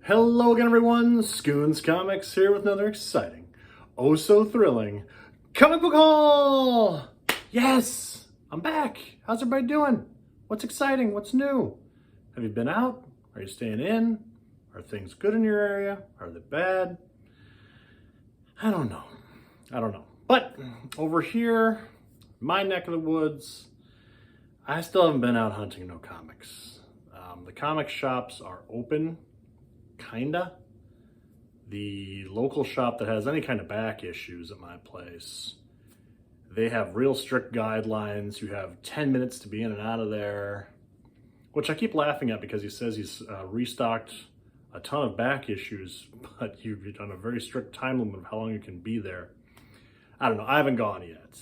Hello again, everyone. Scoons Comics here with another exciting, oh so thrilling comic book haul. Yes, I'm back. How's everybody doing? What's exciting? What's new? Have you been out? Are you staying in? Are things good in your area? Are they bad? I don't know. But over here, my neck of the woods, I still haven't been out hunting no comics. The comic shops are open. Kinda. The local shop that has any kind of back issues at my place, they have real strict guidelines. You have 10 minutes to be in and out of there, which I keep laughing at because he says he's restocked a ton of back issues, but you've done a very strict time limit of how long you can be there. I don't know. I haven't gone yet.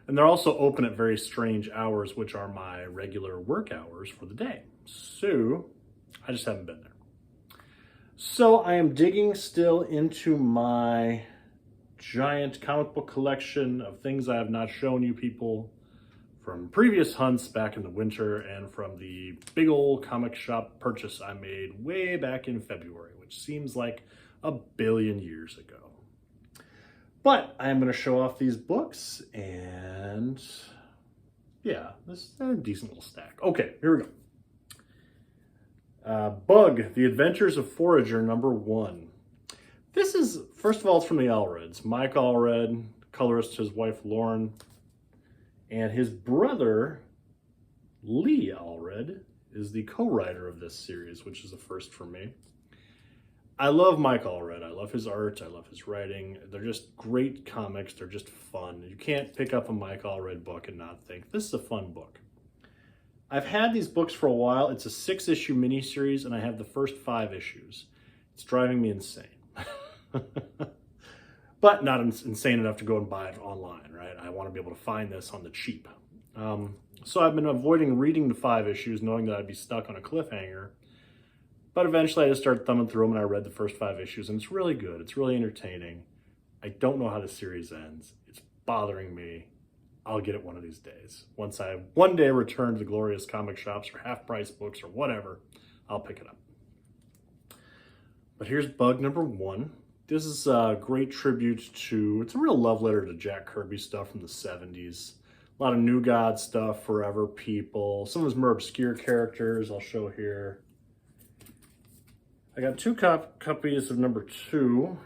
And they're also open at very strange hours, which are my regular work hours for the day. So I just haven't been there. So I am digging still into my giant comic book collection of things I have not shown you people from previous hunts back in the winter and from the big old comic shop purchase I made way back in February, which seems like a billion years ago. But I am going to show off these books and yeah, this is a decent little stack. Okay, here we go. Bug, The Adventures of Forager, #1. This is, first of all, it's from the Allreds. Mike Allred, colorist, his wife Lauren, and his brother Lee Allred is the co-writer of this series, which is a first for me. I love Mike Allred. I love his art. I love his writing. They're just great comics. They're just fun. You can't pick up a Mike Allred book and not think, this is a fun book. I've had these books for a while. It's a 6-issue miniseries, and I have the first 5 issues. It's driving me insane. But not insane enough to go and buy it online, right? I want to be able to find this on the cheap. So I've been avoiding reading the 5 issues, knowing that I'd be stuck on a cliffhanger. But eventually I just started thumbing through them, and I read the first 5 issues, and it's really good. It's really entertaining. I don't know how the series ends. It's bothering me. I'll get it one of these days. Once I one day return to the glorious comic shops or half-price books or whatever, I'll pick it up. But here's Bug #1. This is a great tribute to, it's a real love letter to Jack Kirby stuff from the 70s. A lot of New God stuff, Forever People, some of his more obscure characters I'll show here. I got 2 copies of #2,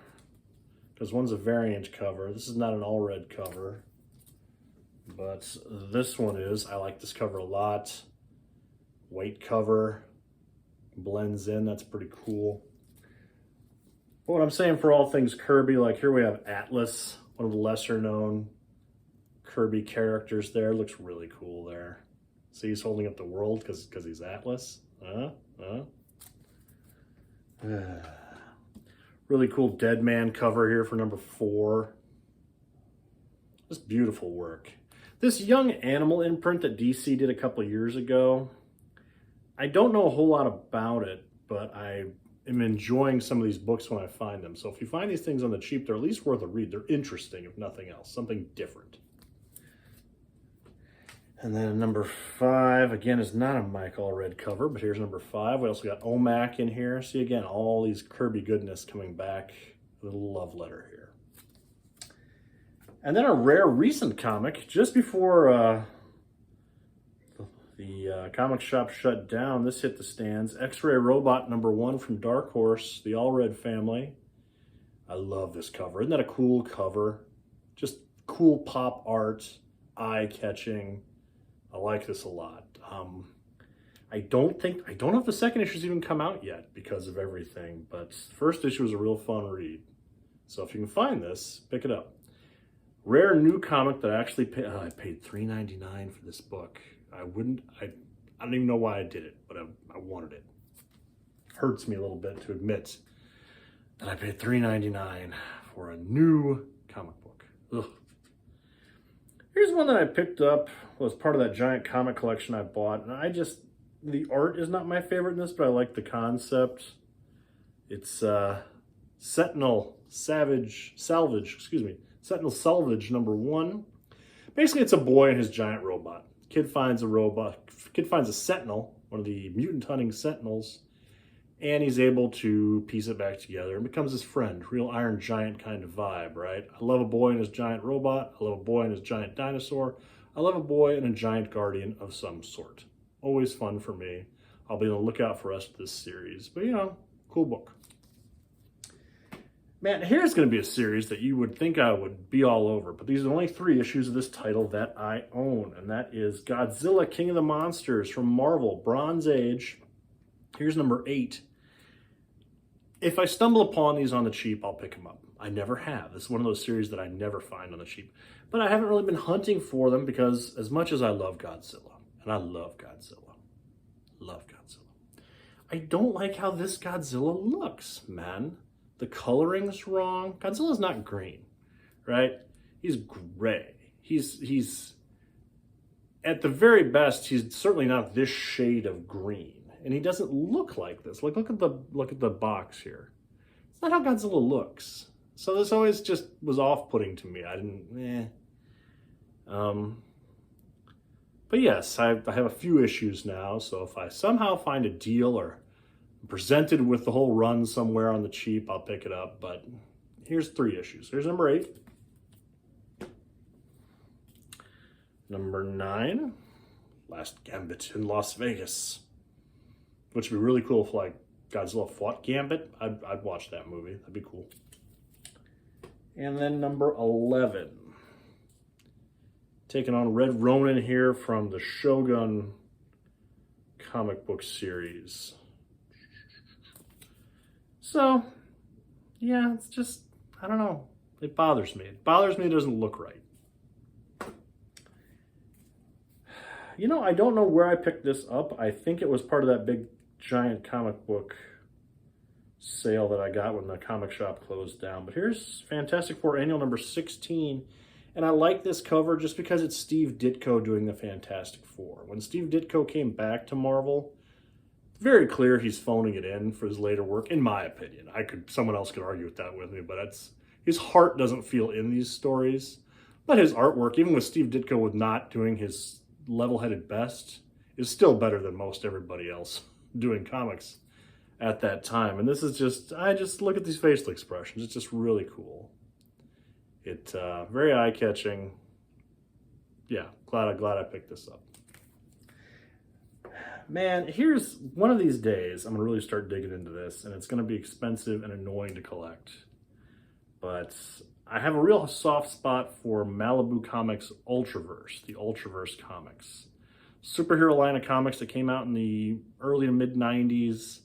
because one's a variant cover. This is not an all-red cover. But this one is. I like this cover a lot. White cover. Blends in. That's pretty cool. But what I'm saying for all things Kirby, like here we have Atlas, one of the lesser known Kirby characters there. Looks really cool there. See, he's holding up the world because he's Atlas. Really cool Dead Man cover here for #4. Just beautiful work. This Young Animal imprint that DC did a couple years ago, I don't know a whole lot about it, but I am enjoying some of these books when I find them. So if you find these things on the cheap, they're at least worth a read. They're interesting, if nothing else, something different. And then #5, again, is not a Mike Allred cover, but here's #5. We also got OMAC in here. See, again, all these Kirby goodness coming back. A little love letter here. And then a rare recent comic, just before the comic shop shut down, this hit the stands. X-Ray Robot #1 from Dark Horse, the Allred family. I love this cover. Isn't that a cool cover? Just cool pop art, eye-catching. I like this a lot. I don't know if the second issue's even come out yet because of everything, but the first issue was a real fun read. So if you can find this, pick it up. Rare new comic that I actually paid. I paid $3.99 for this book. I don't even know why I did it, but I wanted it. Hurts me a little bit to admit that I paid $3.99 for a new comic book. Ugh. Here's one that I picked up, was part of that giant comic collection I bought, and the art is not my favorite in this, but I like the concept. It's Sentinel Salvage, Sentinel Salvage #1. Basically, it's a boy and his giant robot. Kid finds a Sentinel, one of the mutant hunting Sentinels, and he's able to piece it back together and becomes his friend. Real Iron Giant kind of vibe, right? I love a boy and his giant robot. I love a boy and his giant dinosaur. I love a boy and a giant guardian of some sort. Always fun for me. I'll be on the lookout for the rest of this series. But, you know, cool book. Man, here's going to be a series that you would think I would be all over, but these are only 3 issues of this title that I own, and that is Godzilla, King of the Monsters from Marvel, Bronze Age. Here's number 8. If I stumble upon these on the cheap, I'll pick them up. I never have. This is one of those series that I never find on the cheap. But I haven't really been hunting for them because as much as I love Godzilla, and I love Godzilla, I don't like how this Godzilla looks, man. The coloring's wrong. Godzilla's not green, right? He's gray. He's at the very best, he's certainly not this shade of green. And he doesn't look like this. Like, look at the box here. It's not how Godzilla looks. So this always just was off-putting to me. I didn't, But yes, I have a few issues now. So if I somehow find a deal or presented with the whole run somewhere on the cheap, I'll pick it up. But here's 3 issues. Here's number 8. Number 9, Last Gambit in Las Vegas. Which would be really cool if, like, Godzilla fought Gambit. I'd watch that movie. That'd be cool. And then number 11. Taking on Red Ronin here from the Shogun comic book series. So, yeah, it's just, I don't know. It bothers me. It bothers me it doesn't look right. You know, I don't know where I picked this up. I think it was part of that big giant comic book sale that I got when the comic shop closed down. But here's Fantastic Four Annual number 16. And I like this cover just because it's Steve Ditko doing the Fantastic Four. When Steve Ditko came back to Marvel, it's very clear he's phoning it in for his later work, in my opinion. Someone else could argue with that with me, but his heart doesn't feel in these stories. But his artwork, even with Steve Ditko with not doing his level-headed best, is still better than most everybody else doing comics at that time. And this is just, I just look at these facial expressions. It's just really cool. It's very eye-catching. Yeah, glad I picked this up. Man, here's one of these days I'm gonna really start digging into this, and it's gonna be expensive and annoying to collect. But I have a real soft spot for Malibu Comics Ultraverse, the Ultraverse comics. Superhero line of comics that came out in the early to mid-90s,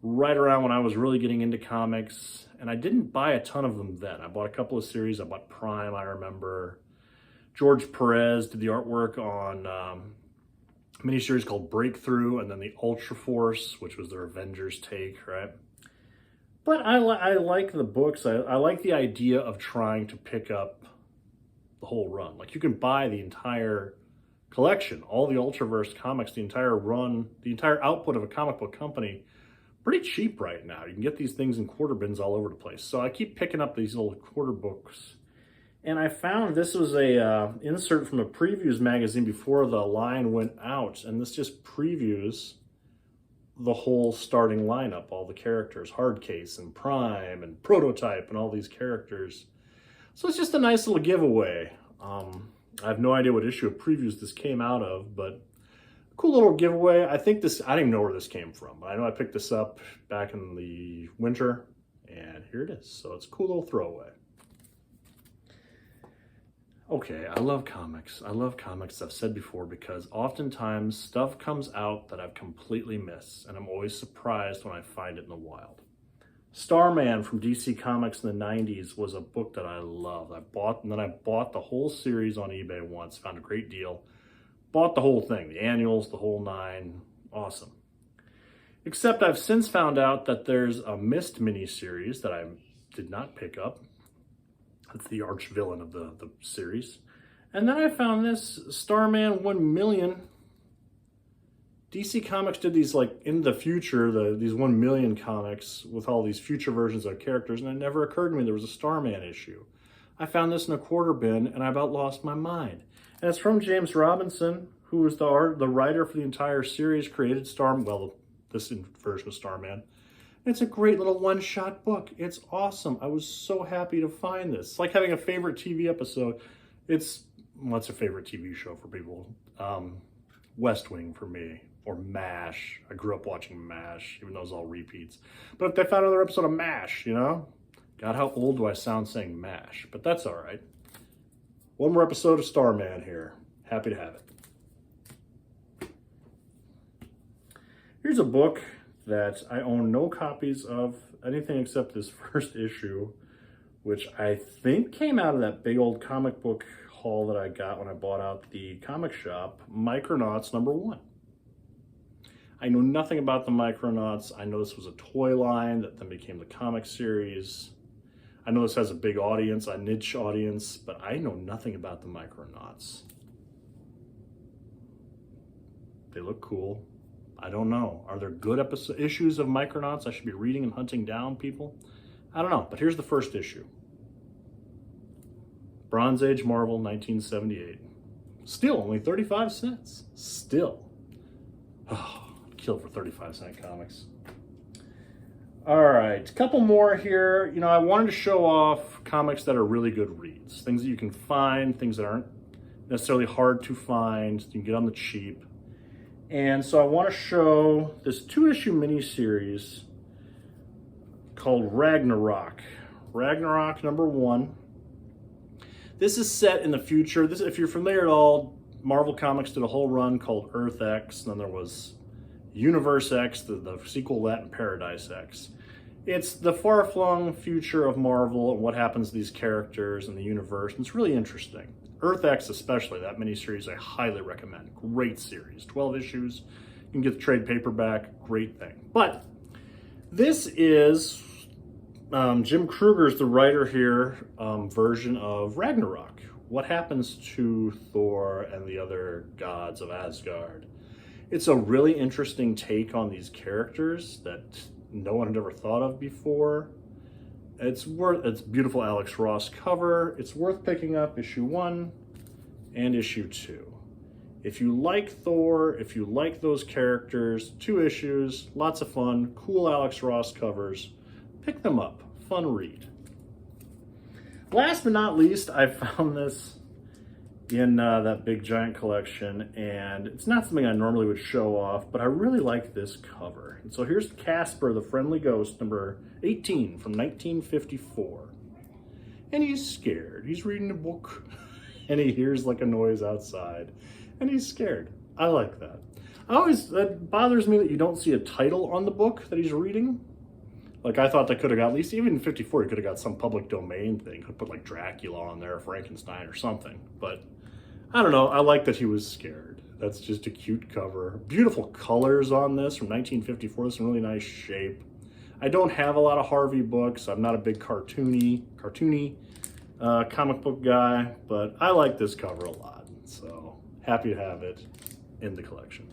right around when I was really getting into comics. And I didn't buy a ton of them then. I bought a couple of series. I bought Prime, I remember. George Perez did the artwork on a miniseries called Breakthrough, and then the Ultra Force, which was their Avengers take, right? But I like the books. I like the idea of trying to pick up the whole run. Like, you can buy the entire collection, all the Ultraverse comics, the entire run, the entire output of a comic book company, pretty cheap right now. You can get these things in quarter bins all over the place. So I keep picking up these little quarter books. And I found this was a insert from a previews magazine before the line went out. And this just previews the whole starting lineup, all the characters, Hardcase and Prime and Prototype and all these characters. So it's just a nice little giveaway. I have no idea what issue of previews this came out of, but cool little giveaway. I think this, I don't even know where this came from. I know I picked this up back in the winter, and here it is. So it's a cool little throwaway. Okay, I love comics. I love comics, I've said before, because oftentimes stuff comes out that I've completely missed, and I'm always surprised when I find it in the wild. Starman from DC Comics in the 90s was a book that I loved. I bought the whole series on eBay once, found a great deal. Bought the whole thing, the annuals, the whole 9. Awesome. Except I've since found out that there's a Mist miniseries that I did not pick up. That's the arch villain of the series. And then I found this Starman 1 million. DC Comics did these, like, in the future, these 1 million comics with all these future versions of characters, and it never occurred to me there was a Starman issue. I found this in a quarter bin, and I about lost my mind. And it's from James Robinson, who was the writer for the entire series, created Starman, well, this version of Starman. It's a great little one-shot book. It's awesome. I was so happy to find this. It's like having a favorite TV episode. What's a favorite TV show for people? West Wing for me, or MASH. I grew up watching MASH, even though it was all repeats. But if they found another episode of MASH, you know? God, how old do I sound saying MASH? But that's all right. One more episode of Starman here. Happy to have it. Here's a book that I own no copies of anything except this first issue, which I think came out of that big old comic book haul that I got when I bought out the comic shop, Micronauts #1. I know nothing about the Micronauts. I know this was a toy line that then became the comic series. I know this has a big audience, a niche audience, but I know nothing about the Micronauts. They look cool. I don't know. Are there good issues of Micronauts I should be reading and hunting down, people? I don't know, but here's the first issue. Bronze Age Marvel, 1978. Still only 35 cents. Still. Oh, killed for 35-cent comics. All right, a couple more here. You know, I wanted to show off comics that are really good reads. Things that you can find, things that aren't necessarily hard to find. You can get on the cheap. And so I want to show this 2-issue miniseries called Ragnarok. Ragnarok #1. This is set in the future. If you're familiar at all, Marvel Comics did a whole run called Earth X, and then there was Universe X, the sequel to that, and Paradise X. It's the far-flung future of Marvel and what happens to these characters and the universe, and it's really interesting. Earth X especially, that miniseries I highly recommend. Great series, 12 issues. You can get the trade paperback, great thing. But this is Jim Krueger's, the writer here, version of Ragnarok. What happens to Thor and the other gods of Asgard? It's a really interesting take on these characters that no one had ever thought of before. It's beautiful Alex Ross cover. It's worth picking up issue 1 and issue 2. If you like Thor, if you like those characters, 2 issues, lots of fun, cool Alex Ross covers, pick them up. Fun read. Last but not least, I found this in that big giant collection, and it's not something I normally would show off, but I really like this cover. And so here's Casper, the Friendly Ghost, number 18 from 1954. And he's scared. He's reading a book, and he hears like a noise outside, and he's scared. I like that. That bothers me that you don't see a title on the book that he's reading. Like, I thought they could have got, at least even in 54, you could have got some public domain thing. Could put like Dracula on there, Frankenstein or something. But I don't know. I like that he was scared. That's just a cute cover. Beautiful colors on this from 1954. This is in really nice shape. I don't have a lot of Harvey books. I'm not a big cartoony comic book guy, but I like this cover a lot. So happy to have it in the collection.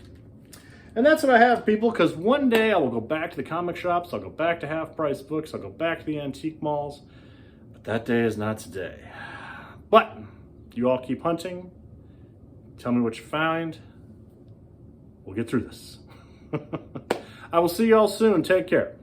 And that's what I have, people, because one day I will go back to the comic shops, I'll go back to half-price books, I'll go back to the antique malls, but that day is not today. But you all keep hunting, tell me what you find, we'll get through this. I will see you all soon, take care.